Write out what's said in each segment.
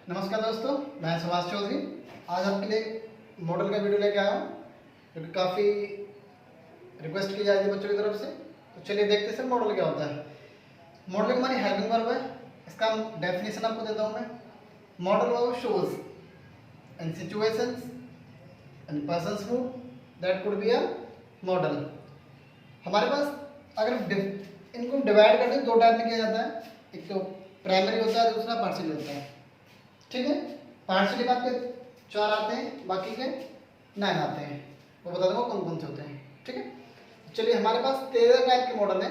नमस्कार दोस्तों, मैं सुभाष चौधरी। आज आपके लिए मॉडल का वीडियो लेके आया हूँ क्योंकि काफ़ी रिक्वेस्ट की जा रही है बच्चों की तरफ से। तो चलिए देखते हैं सर मॉडल क्या होता है। मॉडल एक हमारी हेल्पिंग वर्ब है। इसका डेफिनेशन आपको देता हूँ मैं। Modal verb shows in situations and persons mood that could be a model. हमारे पास अगर इनको डिवाइड करते हैं दो टाइप में किया जाता है। एक तो प्राइमरी होता है, दूसरा पार्शियल होता है। ठीक है, पार्शियली आपके 4 आते हैं, बाकी के 9 आते हैं। वो बता दूंगा कौन कौन से होते हैं। ठीक है, चलिए हमारे पास 13 टाइप के मॉडल हैं।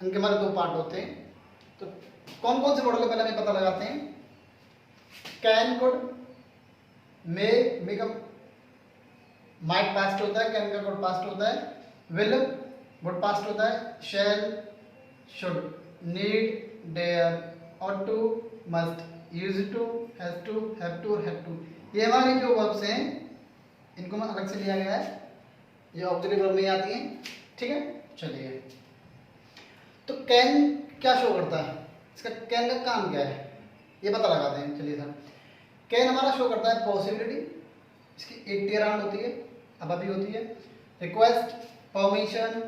इनके हमारे 2 पार्ट होते हैं। तो कौन कौन से मॉडल है पहले हमें पता लगाते हैं। कैन कुड, मे का माइट पास्ट होता है, कैन का कुड पास्ट होता है, विल वुड पास्ट होता है, shall should, need dare, ought to, must, used to, has to, have to और have to। ये हमारी जो वर्ब्स हैं इनको मैं अलग से लिया गया है, ये ऑक्सिलरी वर्ब में आती हैं। ठीक है, चलिए तो कैन क्या शो करता है, इसका कैन का काम क्या है ये पता लगाते हैं। चलिए सर, कैन हमारा शो करता है पॉसिबिलिटी, इसकी 80 अराउंड होती है, अब अभी होती है। रिक्वेस्ट, परमिशन,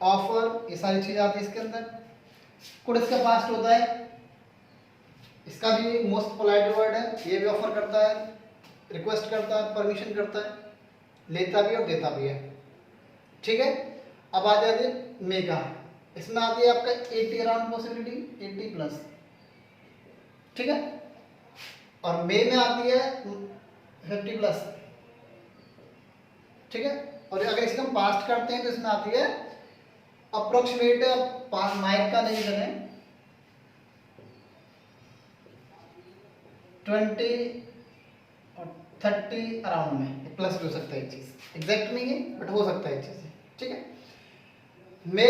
ऑफर, ये सारी चीज़ आती है इसके अंदर। कुड इसका पास्ट होता है, इसका भी मोस्ट पोलाइट वर्ड है। ये भी ऑफर करता है, रिक्वेस्ट करता है, परमिशन करता है, लेता भी और देता भी है। ठीक है, अब आ जाते हैं मे का। इसमें आती है आपका 80 अराउंड पॉसिबिलिटी, 80 प्लस। ठीक है, और मे में आती है 50 प्लस। ठीक है, और अगर इसका हम पास्ट करते हैं तो इसमें आती है अप्रोक्सीमेट, माइक का नहीं करें, 20 और 30 अराउंड में प्लस भी हो सकता है। एक चीज एग्जैक्ट नहीं है बट हो सकता है एक चीज। ठीक है, मे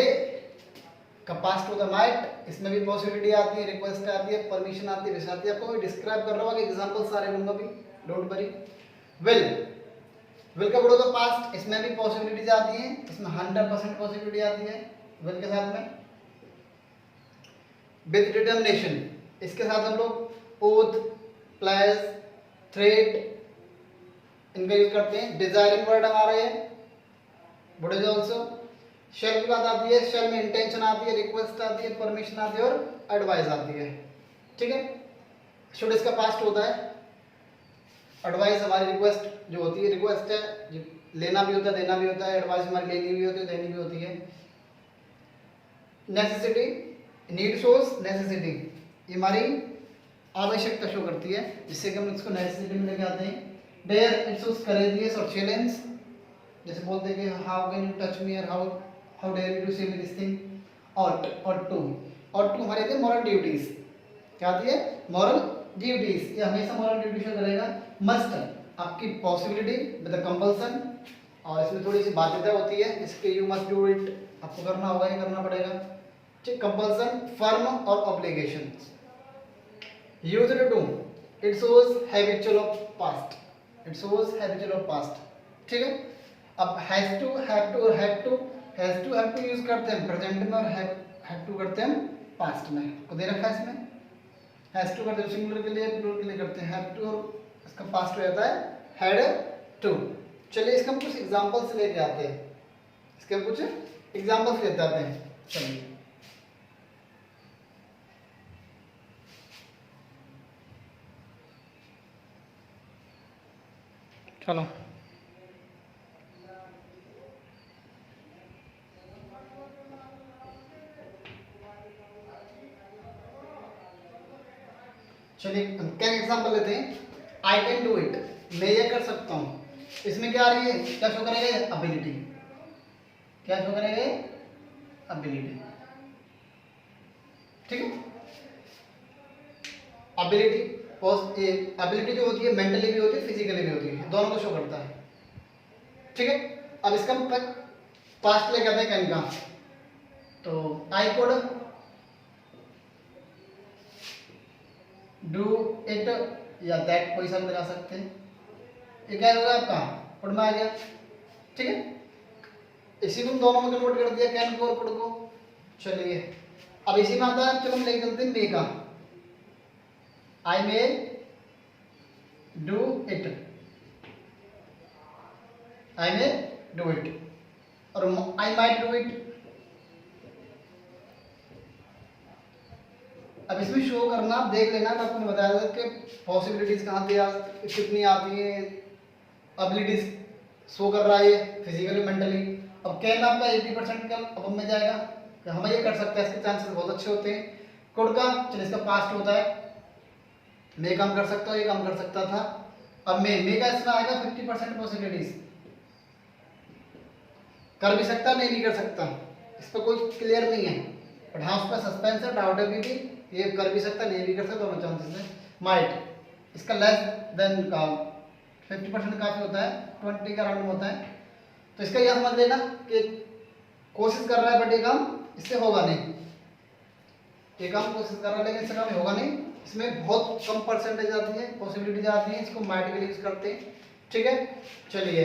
का पास्ट होता है माइट, इसमें भी पॉसिबिलिटी आती है, रिक्वेस्ट आती है, परमिशन आती है, विश आती है। आपको मैं डिस्क्राइब कर रहा हूँ, एग्जांपल सारे लूंगा भी, डोंट वरी। विल का बोलो तो पास्ट, इसमें भी पॉसिबिलिटीज आती हैं, इसमें 100% पॉसिबिलिटी आती है विल के साथ में। विद डिटर्मिनेशन, इसके साथ हम लोग ओथ, प्लेज, थ्रेट इनका यूज करते हैं। डिजायरिंग वर्ड हमारा है, वुड इज ऑल्सो। शेल की बात आती है, शेल में इंटेंशन आती है, रिक्वेस्ट आती है, परमिशन आती है और एडवाइस आती है। ठीक है, शुड इसका पास्ट होता है। एडवाइस हमारी रिक्वेस्ट जो होती है, रिक्वेस्ट है, लेना भी होता है, देना भी होता है। एडवाइस हमारी लेनी भी होती है, देनी भी होती है। नेसेसिटी, नीड शोज नेसेसिटी, ये हमारी आवश्यकता शो करती है, जिससे कि हम इसको नेसेसिटी में लेके आते हैं। डेयर, इट शोज करेजियस और चैलेंज, जैसे बोलते हैं कि how can you touch me और हाउ डेयर यू टू से मी दिस थिंग। और टू हमारे आते हैं मॉरल ड्यूटीज। क्या आती है? मॉरल ड्यूटीज, ये हमेशा मॉरल ड्यूटी शो करेगा। मस्ट, आपकी पॉसिबिलिटी विद द कंपल्सन, और इसमें थोड़ी सी बाध्यता होती है, इसके यू मस्ट डू इट, आपको करना होगा, ये करना पड़ेगा। ठीक, कंपल्सन, फर्म और obligation. Used to, it shows habitual of past, it shows habitual of past. ठीक है, अब हैज टू, हैव टू और had to, has to have to use करते हैं प्रेजेंट में और हैव टू करते हैं पास्ट में। को दे रखा है इसमें, हैज टू करते हैं सिंगुलर के लिए, प्लूरल के लिए करते हैं हैव टू, और इसका पास्ट हो जाता है हैड टू। चलिए इसका हम कुछ एग्जांपल्स लेके आते हैं, इसके हम कुछ एग्जांपल्स लेते आते हैं। चलिए चलो, चलिए क्या एग्जांपल लेते हैं। आई कैन डू इट, मैं ये कर सकता हूँ। इसमें क्या आ रही है, क्या शो करेगा? अबिलिटी। क्या शो करेगा? अबिलिटी। ठीक है, अबिलिटी, अबिलिटी जो होती है मेंटली भी होती है, फिजिकली भी होती है, दोनों को शो करता है। ठीक है, अब इसका पास्ट लेके आते हैं कैन का। तो आई कुड डू इट या दैट, कोई सा भी लगा सकते हैं। ये क्या होगा आपका? कुड में आ गया। ठीक है, इसी को दोनों में कन्वर्ट कर दिया, कैन को और कुड को। चलिए अब इसी में आता है, चलो हम लेके चलते हैं मे का। I may do it, I may do it, और आई माइट डू इट। अब इसमें शो करना, आप देख लेना, मैं आपको बताया था कि पॉसिबिलिटीज कहाँ से कितनी आती है, एबिलिटीज शो कर रहा है फिजिकली मेंटली। अब कैन आपका 80% का अब में जाएगा कि हम ये कर सकते हैं, इसके चांसेस बहुत अच्छे होते हैं। कुड का चलिए इसका पास्ट होता है, मैं काम कर सकता हूँ, ये काम कर सकता था। अब मैं का इसमें आएगा 50% पॉसिबिलिटीज, कर भी सकता नहीं भी कर सकता, इस पर कोई क्लियर नहीं है, बट हाँ उस पर सस्पेंस है, डाउट है भी ये कर भी सकता नहीं भी कर सकता, दोनों चांसेस है। माइट इसका लेस देन का 50% काफी होता है, 20 का राउंड होता है। तो इसका यह समझ लेना कि कोशिश कर रहा है बट ये काम इससे होगा नहीं, ये काम कोशिश कर रहा है लेकिन इससे काम होगा नहीं, इसमें बहुत कम परसेंटेज आती है, पॉसिबिलिटीज आती है, इसको माइट के लिए यूज करते हैं। ठीक है, चलिए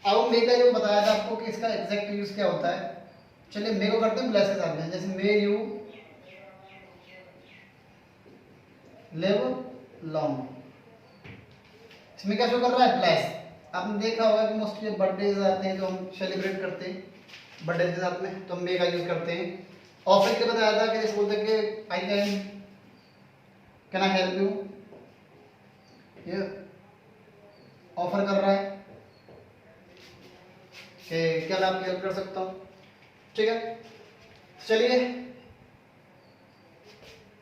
अब मे का जो बताया था आपको कि इसका एग्जैक्ट यूज क्या होता है, चलिए मे को करते हैं प्लस के साथ में, जैसे मे यू लिव लॉन्ग, इसमें क्या शो कर रहा है प्लस। आपने देखा होगा कि मोस्टली बर्थडे आते हैं जो हम सेलिब्रेट करते हैं बर्थडे के साथ में, तो हम मे का यूज करते हैं। ऑफर के लिए बताया था कि जैसे बोलते हैं कि I can I help you, ये ऑफर कर रहा है कि क्या मैं आपकी हेल्प कर सकता हूँ। ठीक है, चलिए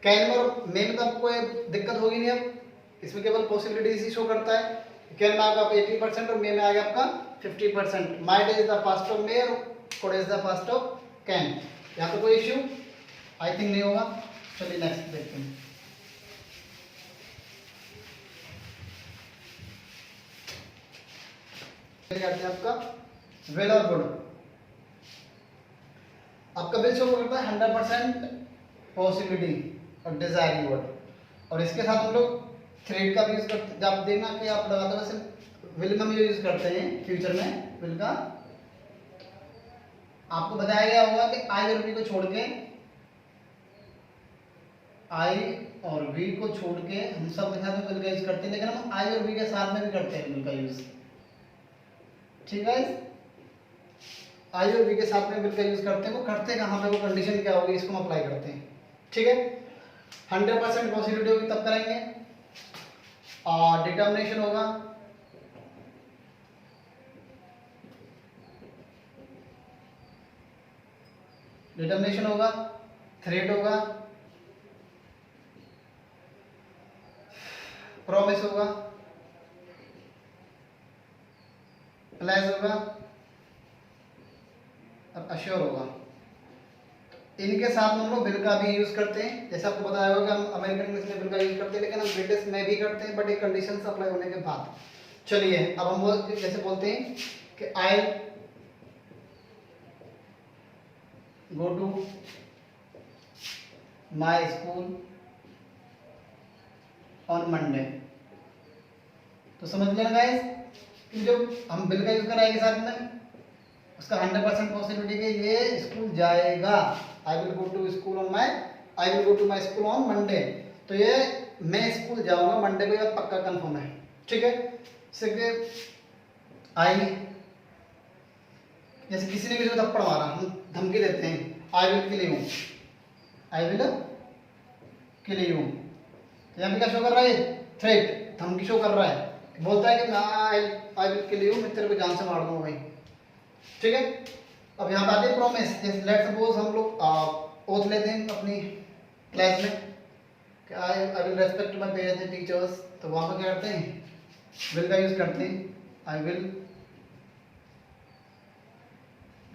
कैन और मे में तो आपको कोई दिक्कत होगी नहीं, अब इसमें केवल पॉसिबिलिटीज ही शो करता है। कैन में आपका 80% और मे में आ गया आपका 50%। Might is the past of may और could is the past of can, यहाँ पे कोई इश्यू आई थिंक नहीं होगा। चलिए नेक्स्ट देखते हैं। करते हैं आपका वेल और गुड, आपका बिल शो करता है 100% पॉसिबिलिटी और डिजायरिंग वर्ड, और इसके साथ हम लोग थ्रेड का भी यूज करते हैं। आप देखना कि आप लगाते हो वैसे विल में हम यूज करते हैं फ्यूचर में विल का। आपको बताया गया होगा कि आई और वी को छोड़ के, आई और वी को छोड़ के हम सब के साथ विल का यूज करते हैं, लेकिन हम आई और वी के साथ में भी करते हैं विल का यूज। ठीक है, आई और वी के साथ में विल का यूज करते हैं, वो करते कहाँ पे, वो कंडीशन क्या होगी, इसको हम अप्लाई करते हैं। ठीक है, 100% पॉसिबिलिटी होगी तब करेंगे, और डिटर्मिनेशन होगा, डिटर्मिनेशन होगा, थ्रेट होगा, प्रॉमिस होगा, प्लेस होगा और अश्योर होगा। इनके साथ हम लोग विल का भी यूज करते हैं, जैसे आपको बताया होगा हम अमेरिकन इंग्लिश में विल का यूज करते हैं, लेकिन हम ब्रिटिश में भी करते हैं, बट ये कंडीशंस अप्लाई होने के बाद। चलिए अब हम वो जैसे बोलते हैं कि I go to my school on Monday, तो समझ लेना गाइस कि जो हम बिल का यूज कराएंगे साथ में, उसका 100% पॉसिबिलिटी कि ये स्कूल जाएगा। I will go to school on my, I will go to my school on Monday, तो ये मैं स्कूल जाऊंगा मंडे को, ये पक्का कंफर्म है। ठीक है, आई जैसे किसी ने किसी को थप्पड़ मारा, हम धमकी देते हैं I will kill you, I will kill you, यहाँ पे क्या शो कर रहा है, थ्रेट, धमकी शो कर रहा है, बोलता है कि मैं आई विल किल यू, मैं तेरे को जान से मार दूंगा भाई। ठीक है, अब यहाँ पे आते हैं प्रॉमिस। जैसे लेट्स सपोज हम लोग ओथ लेते हैं अपनी क्लास में कि आई will respect my parents and teachers, तो वहाँ पर क्या करते हैं, विल का यूज करते हैं, I will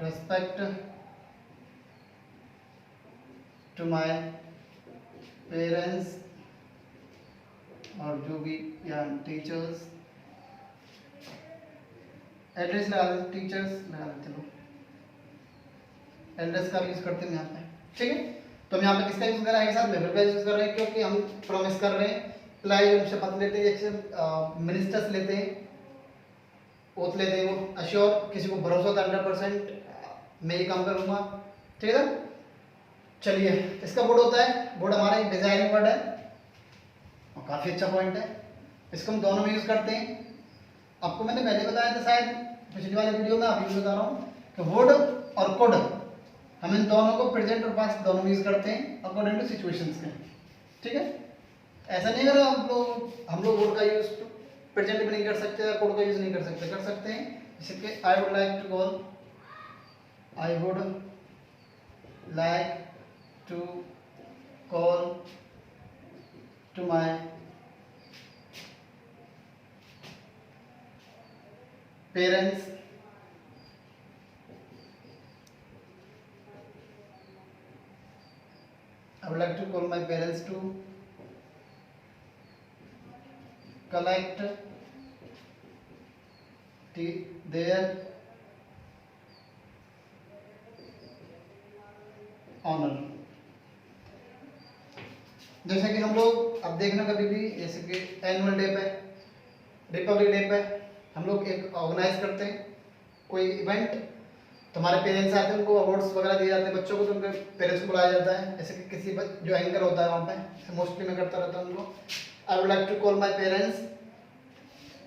respect to my parents और जो भी या टीचर्स, एड्रेस लगा देते, टीचर्स लगा देते लोग, एड्रेस का यूज करते हैं यहाँ पे। ठीक है, तो हम यहाँ पे किसका यूज कर रहे हैं, साथ में विल का यूज कर रहे हैं, क्योंकि हम प्रॉमिस कर रहे हैं, प्लाई हम शपथ लेते हैं, जैसे मिनिस्टर्स लेते हैं, ओथ लेते हैं, वो अश्योर, किसी को भरोसा होता है 100% मैं ये काम करूंगा। ठीक है, चलिए इसका बोर्ड होता है, बोर्ड हमारा एक डिजायरिंग वर्ड है और काफी अच्छा पॉइंट है, इसको हम दोनों में यूज करते हैं। आपको मैंने पहले बताया था शायद पिछली वाले वीडियो में, अभी भी बता रहा हूँ कि वुड और कुड, हम इन दोनों को प्रेजेंट और पास्ट दोनों में यूज करते हैं अकॉर्डिंग टू सिचुएशंस के। ठीक है, ऐसा नहीं अगर हम लोग वुड का यूज प्रेजेंट में नहीं कर सकते या कुड का यूज नहीं कर सकते हैं। जैसे कि I would like to call to my parents I would like to call my parents to collect their honor। जैसे कि हम लोग अब देखना कभी भी, जैसे कि एनुअल डे पे, रिपब्लिक डे पे हम लोग एक ऑर्गेनाइज करते हैं कोई इवेंट, तो हमारे पेरेंट्स आते हैं, उनको अवार्ड्स वगैरह दिए जाते हैं बच्चों को, तो उनके पेरेंट्स को बुलाया जाता है। जैसे कि किसी जो एंकर होता है वहाँ पे, मोस्टली मैं करता रहता हूँ उनको, I would like to call my parents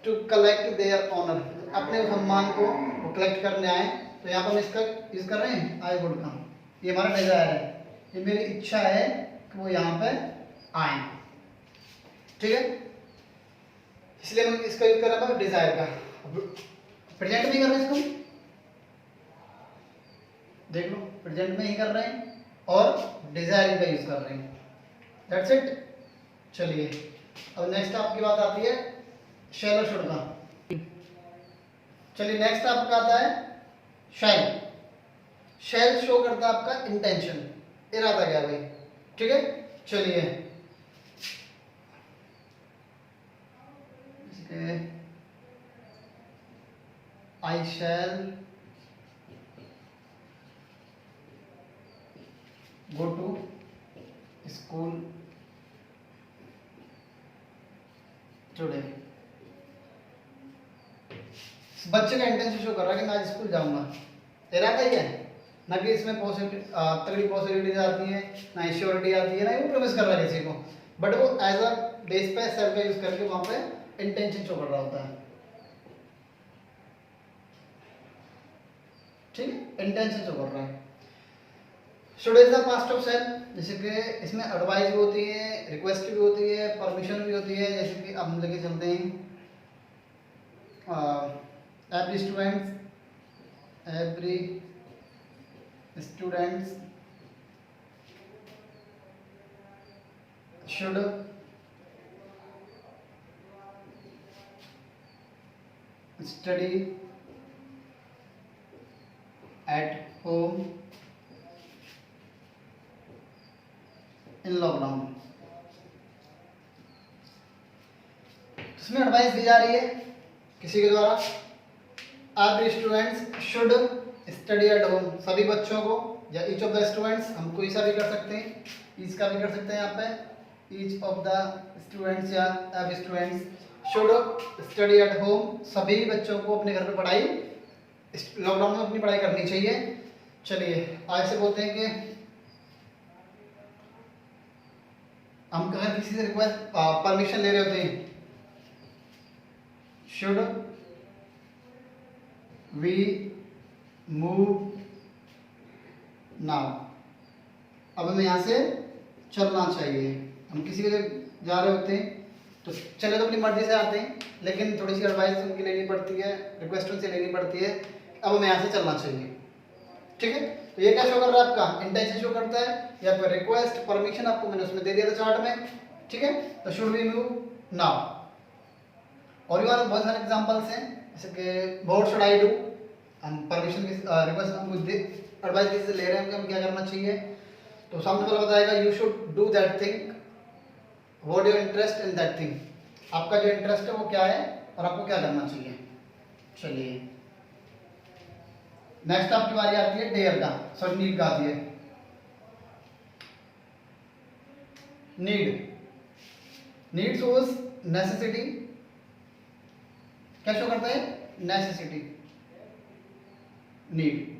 to collect their honour, अपने सम्मान को वो कलेक्ट करने आए। तो यहाँ पर हम इसका यूज कर रहे हैं आई वुड का, ये हमारा डिजायर है, ये मेरी इच्छा है कि वो यहाँ पे आए। ठीक है, इसलिए हम इसका यूज कर रहे हैं डिजायर का। प्रेजेंट भी कर रहे हैं इसको, देख लो प्रेजेंट में ही कर रहे हैं और डिजायरिंग का यूज कर रहे हैं। That's it. चलिए अब नेक्स्ट आपकी बात आती है शैल और शुड का। चलिए नेक्स्ट आपका आता है शैल। शैल शो करता है आपका इंटेंशन, इरादा क्या भाई। ठीक है, चलिए आई शैल go to school today। बच्चे का इंटेंशन शो कर रहा है कि मैं आज स्कूल जाऊंगा, इरादा ही है ना, कि इसमें तगड़ी पॉसिबिलिटीज आती है, ना श्योरिटी आती है, ना वो प्रॉमिस कर रहा है किसी को, बट वो एज अ बेस पे सेल्फ का यूज करके वहां पे इंटेंशन शो कर रहा होता है। ठीक है, इंटेंशन शो कर रहा है। Should is the past of shall, जैसे कि इसमें एडवाइस भी होती है, रिक्वेस्ट भी होती है, परमिशन भी होती है। जैसे कि अब हम लेके चलते हैं every students should study at home in lockdown. इसमें एडवाइस दी जा रही है किसी के द्वारा, every students should study at home, सभी बच्चों को, या ईच ऑफ द स्टूडेंट्स, हम कोई सा भी कर सकते हैं, ईच का भी कर सकते हैं यहाँ पे, ईच ऑफ द स्टूडेंट्स या every students should study at home, सभी बच्चों को अपने घर पे पढ़ाई, लॉकडाउन में अपनी पढ़ाई करनी चाहिए। चलिए आज से बोलते हैं कि हम कहा किसी से रिक्वेस्ट परमिशन ले रहे होते हैं, शुड वी मूव नाउ, अब हमें यहाँ से चलना चाहिए। हम किसी के लिए जा रहे होते हैं तो चले तो अपनी मर्जी से आते हैं, लेकिन थोड़ी सी एडवाइस उनकी लेनी पड़ती है, रिक्वेस्ट उनसे लेनी पड़ती है, अब हमें यहाँ से चलना चाहिए। ठीक है, तो ये क्या शो कर रहा है, आपका इंटेंशन शो करता है, या फिर रिक्वेस्ट परमिशन आपको मैंने उसमें दे दिया था चार्ट में। ठीक है, तो शुड वी मूव नाउ। और भी बहुत सारे एग्जांपल्स हैं, जैसे कि व्हाट शुड आई डू, हम परमिशन की रिक्वेस्ट हम एडवाइस किसी से ले रहे हैं कि हमें क्या करना चाहिए, तो सामने वाला बताएगा you should do that thing, what your interest in that thing, आपका जो इंटरेस्ट है वो क्या है और आपको क्या करना चाहिए। चलिए नेक्स्ट आपकी बारी आती है डेयर का, सॉरी नीड का आती है। नीड शोज नेसेसिटी, क्या शो करता है, नेसेसिटी, नीड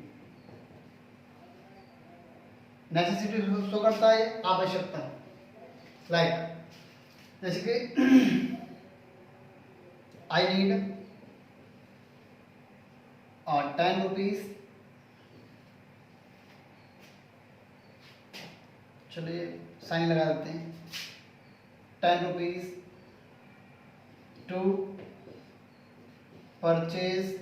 नेसेसिटी शो करता है, आवश्यकता। लाइक जैसे कि आई नीड 10 रुपीज। चलिए साइन लगा देते हैं। 10 रुपीज टू परचेज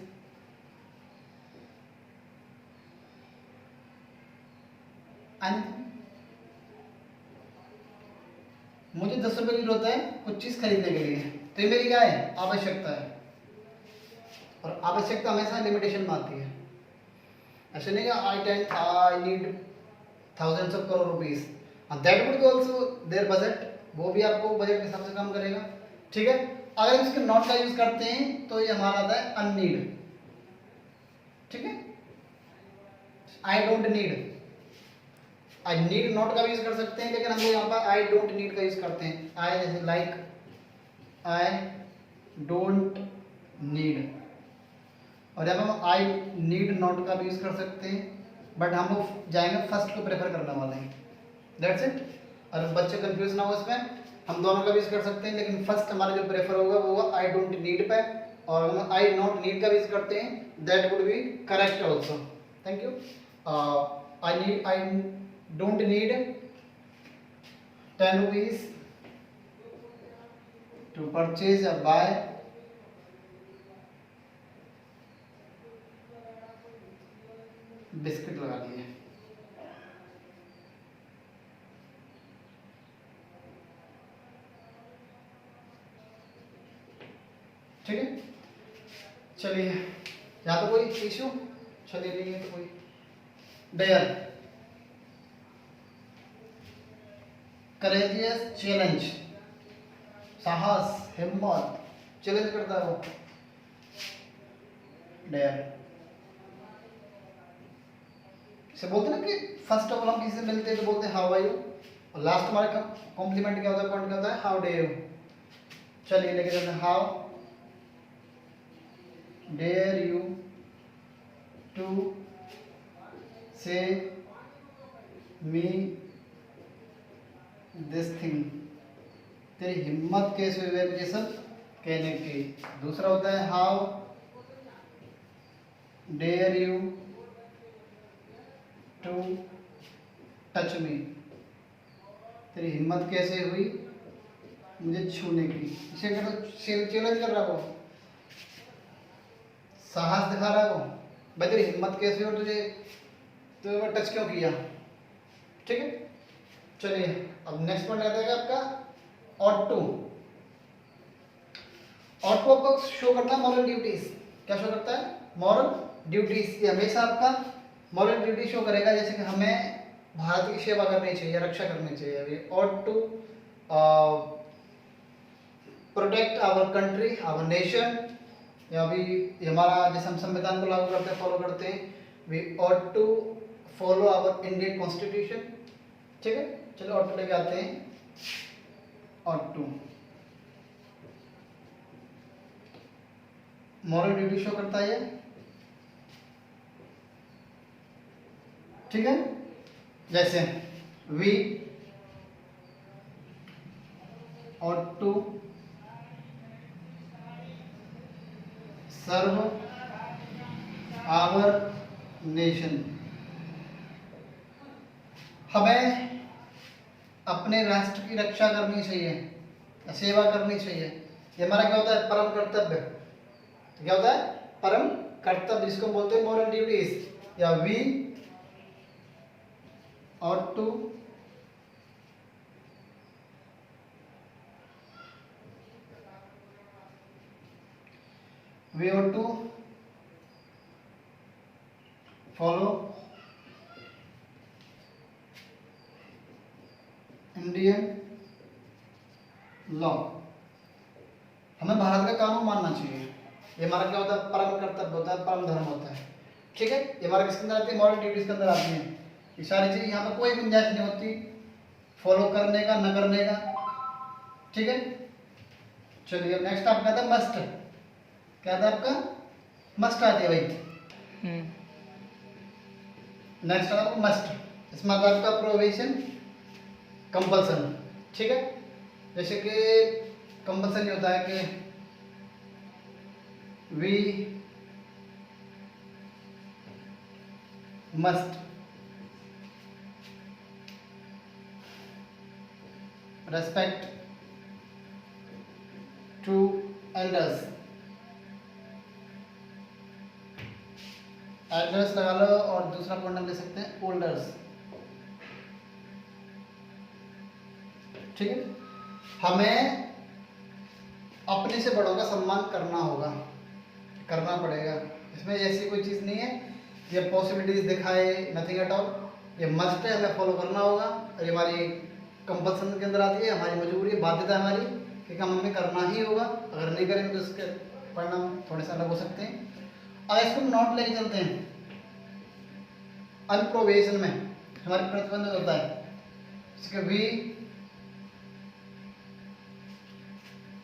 मुझे 10 रुपये की जरूरत है कुछ चीज खरीदने के लिए, तो ये मेरी क्या है? आवश्यकता है। और आवश्यकता हमेशा लिमिटेशन में आती है। ऐसे नहीं I need thousands of crore rupees, that would be also their budget, वो भी आपको बजट के हिसाब से काम करेगा। ठीक है, अगर हम इसके नॉट का यूज करते हैं तो ये हमारा आता है अननीड। ठीक है, I don't need, I need not का भी यूज कर सकते हैं, लेकिन हम लोग यहाँ पर आई डोंट नीड का यूज करते हैं। आई जैसे लाइक आई डोंट नीड, और यहाँ पर हम आई नीड नॉट का भी यूज कर सकते हैं, बट हम लोग जाएंगे फर्स्ट को प्रेफर करने वाले हैं। That's it. और बच्चे कंफ्यूज ना हो इसमें, हम दोनों का भी यूज कर सकते हैं, लेकिन फर्स्ट हमारा जो प्रेफर होगा वो होगा आई डोंट नीड पे, और हम आई नॉट नीड का भी यूज करते हैं, that would be correct also. Thank you. I don't need 10 rupees to purchase or buy biscuit लगा दिए। ठीक है, चलिए या तो कोई इशू, चलिए नहीं है तो कोई डेयर करेजियस चैलेंज, साहस हिम्मत चैलेंज करता है वो डेयर से बोलते हैं ना कि फर्स्ट ऑफ ऑल हम किसी से मिलते हैं तो बोलते हैं हाउ आर यू, और लास्ट हमारा कॉम्प्लीमेंट क्या होता है, पॉइंट क्या होता है, हाउ डे यू। चलिए लेके चलते हैं, हाउ डेयर यू टू से मी दिस थिंग, तेरी हिम्मत कैसे हुई है मुझे सब कहने की। दूसरा होता है how dare you to touch me, तेरी हिम्मत कैसे हुई मुझे छूने की। इसे चैलेंज कर रहा वो, साहस दिखा रहा वो, भाई तेरी हिम्मत कैसे हो, तुझे टच क्यों किया। ठीक है, चलिए अब नेक्स्ट पॉइंट आता है आपका ऑट टू। ऑट टू आपको शो करता है मॉरल ड्यूटीज। क्या शो करता है? Moral duties. ये हमेशा आपका मॉरल ड्यूटी शो करेगा, जैसे कि हमें भारत की सेवा करनी चाहिए, रक्षा करनी चाहिए। Ought to protect our country, our nation, या अभी हमारा जैसे हम संविधान को लागू करते हैं, फॉलो करते हैं, we ought to follow our Indian constitution. ठीक है, चलो ऑट टू लेके आते हैं। Ought to moral duty show करता है। ठीक है, जैसे we ought to serve our nation, हमें अपने राष्ट्र की रक्षा करनी चाहिए, सेवा करनी चाहिए। ये हमारा क्या होता है? परम कर्तव्य। तो क्या होता है? परम कर्तव्य, जिसको बोलते हैं मॉरल ड्यूटीज। या we ought to we ought to follow Indian law, हमें भारत का कानून मानना चाहिए। ये हमारा क्या होता है? परम कर्तव्य होता है, परम धर्म होता है। ठीक है, ये हमारे किसके अंदर आती है? मॉरल ड्यूटीज के अंदर आती है। ये सारी चीजें यहाँ पर कोई गुंजाइश नहीं होती फॉलो करने का, न करने का। ठीक है, चलिए नेक्स्ट आपका आता है मस्ट। क्या था आपका? मस्ट आती है भाई। नेक्स्ट आता है मस्ट, इसमें आता है आपका प्रोविजन, कंपल्सन। ठीक है, जैसे कि कंपल्सन होता है कि we must respect to elders. Elders लगा लो और दूसरा पॉइंट हम ले सकते हैं ओल्डर्स। ठीक है, हमें अपने से बड़ों का सम्मान करना होगा, करना पड़ेगा। इसमें ऐसी कोई चीज़ नहीं है ये पॉसिबिलिटीज दिखाए, नथिंग एट ऑल। ये मस्ट है, हमें फॉलो करना होगा और ये हमारी कंपल्सन के अंदर आती है, हमारी मजबूरी है, बाध्यता है हमारी कि काम हमें करना ही होगा। अगर नहीं करेंगे तो इसके परिणाम थोड़े से अलग हो सकते हैं। अब इसको नोट लेके चलते हैं। अनप्रोवेशन में हमारे प्रतिबंध होता है, इसके we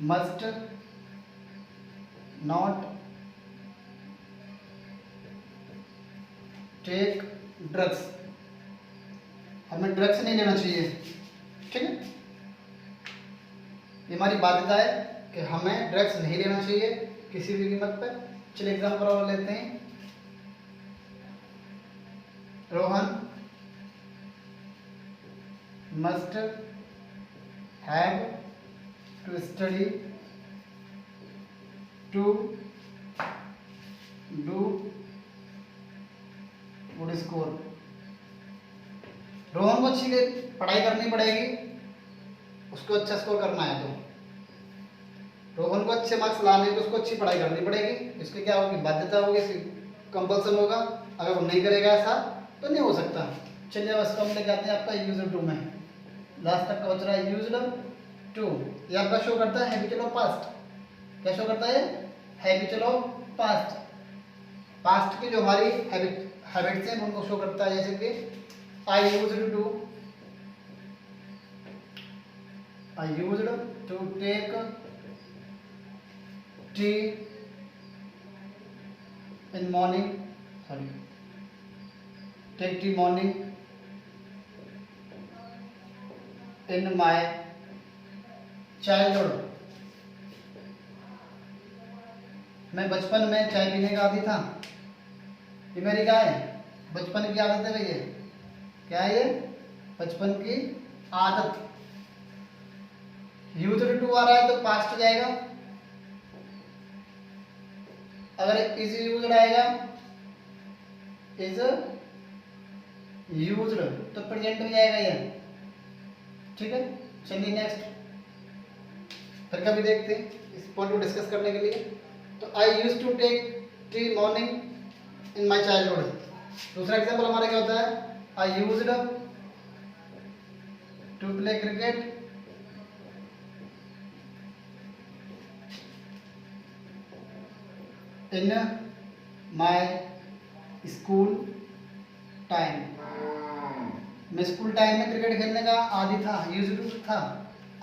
must not take drugs. हमें ड्रग्स नहीं लेना चाहिए। ठीक है, ये हमारी बाध्यता है कि हमें ड्रग्स नहीं लेना चाहिए किसी भी कीमत पर। चलिए एग्जाम्पल और लेते हैं। Rohan must have to study to do good score. रोहन को अच्छी पढ़ाई करनी पड़ेगी, उसको अच्छा स्कोर करना है तो रोहन को अच्छे मार्क्स लाने हैं तो उसको अच्छी पढ़ाई करनी पड़ेगी। इसकी क्या होगी, बाध्यता होगी, इसकी कंपल्सन होगा। अगर वो नहीं करेगा ऐसा तो नहीं हो सकता। चलिए बस हम लेके आते हैं आपका यूज्ड टू में। लास्ट तक का बच रहा है यूज्ड टू। ये आपका शो करता है हैबिचुअल ऑफ पास्ट। क्या शो करता है, हैबिचुअल ऑफ पास्ट। पास्ट की जो हमारी हैबिट्स हैं उनको शो करता है। जैसे कि I used to take tea in morning. Sorry, take tea morning in my childhood. मैं बचपन में चाय पीने का आदी था। ये मेरी क्या है, बचपन की आदत है भैया। क्या है ये, बचपन की आदत। यूज्ड टू आ रहा है तो पास्ट जाएगा। अगर इज यूज्ड आएगा, इज यूज्ड तो प्रेजेंट में जाएगा ये। ठीक है, चलिए नेक्स्ट फिर कभी देखते हैं इस पॉइंट को डिस्कस करने के लिए। तो I used to take tea morning in my childhood. दूसरा एग्जांपल हमारा क्या होता है, I used to play cricket in my school time. मैं स्कूल टाइम में क्रिकेट खेलने का आदी था, यूज्ड टू था।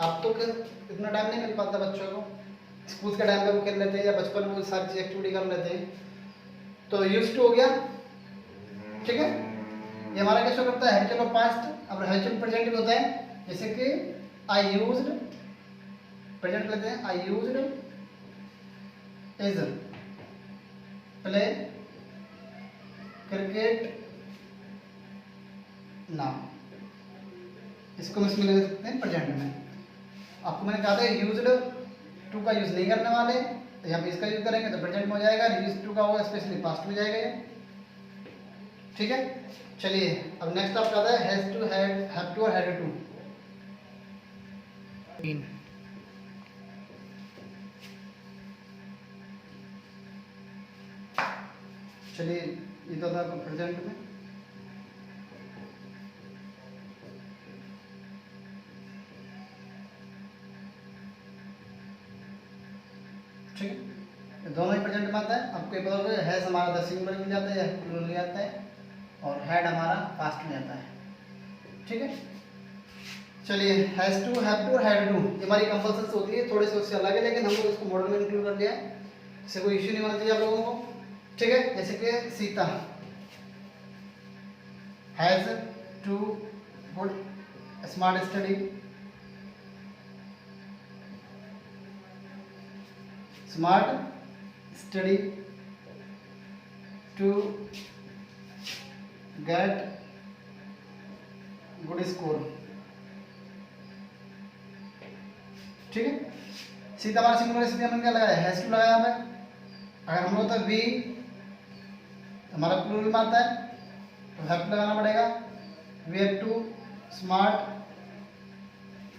अब तो इतना टाइम नहीं मिल पाता बच्चों को, स्कूल के टाइम पे वो खेल लेते हैं या बचपन में वो सारी चीज एक्टिविटी कर लेते हैं, तो यूज्ड टू हो गया। ठीक है, ये हमारा क्या शो करता है, हैबिचुअल ऑफ पास्ट। अब हैबिचुअल प्रेजेंट भी होता है, जैसे कि आई यूज्ड, प्रेजेंट लेते हैं, I used is play cricket now. इसको हम इसमें ले सकते हैं प्रेजेंट में। आपको मैंने कहा था यूज्ड टू का यूज नहीं करने वाले, यहाँ पे इसका यूज करेंगे तो प्रेजेंट में हो जाएगा। यूज टू का होगा स्पेशली पास्ट में जाएगा ये। ठीक है, चलिए अब नेक्स्ट आपका आता है हैज टू, हैव टू और हैड टू। चलिए ये तो था प्रेजेंट में। ठीक है, दोनों ही प्रेजेंट में आता है। आपको ये पता होगा हैज हमारा द सिंगुलर में जाता है या प्लूरल में आता है, और हैड हमारा पास्ट में आता है। ठीक है, चलिए हैज टू, हैव टू और हैड टू ये हमारी कंपल्सन्स होती है, थोड़े से उससे अलग है, लेकिन हम लोग इसको मॉडल में इंक्लूड कर लिया है, इससे कोई इश्यू नहीं होना चाहिए आप लोगों को। ठीक है, जैसे कि Sita has to good smart study, smart study to get good score. ठीक है, सीधा हमारा सिंगुलर स्थिति हमने क्या लगाया, हैज टू लगाया हमें। अगर हम लोग तो वी हमारा प्लूरल में आता है तो हैव टू लगाना पड़ेगा। We have to smart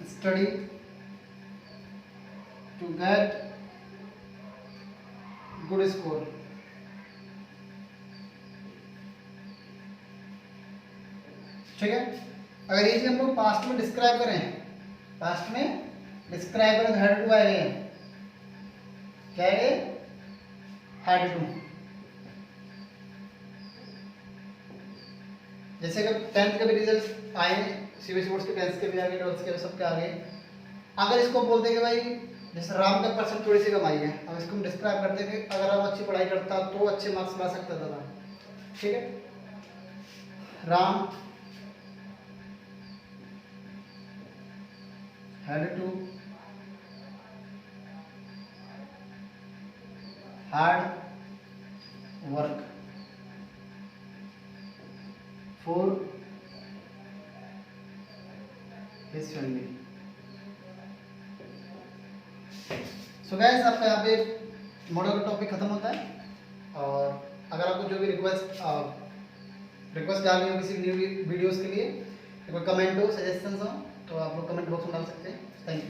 study to get good score. ठीक है, अगर ये चीज हम लोग पास्ट में डिस्क्राइब करें, पास्ट में डिस्क्राइब करें तो हैड टू आएगा। क्या है, हैड टू। जैसे कि 10th के भी रिजल्ट आए, सीबीएसई बोर्ड के 10th के भी आ गए, 12th के भी सबके आ गए। अगर इसको बोलते कि भाई जैसे राम का परसेंट थोड़ी सी कम आई है, अब इसको हम डिस्क्राइब करते कि अगर राम अच्छी पढ़ाई करता तो अच्छे मार्क्स ला सकता था। ठीक है, Ram had to hard work for his family। So guys, आपका यहाँ पे मॉडल का टॉपिक खत्म होता है। और अगर आपको जो भी रिक्वेस्ट डालनी हो किसी न्यू वीडियोस के लिए, कोई कमेंट हो, सजेशंस हो, तो आप लोग कमेंट बॉक्स में डाल सकते हैं। Thank you.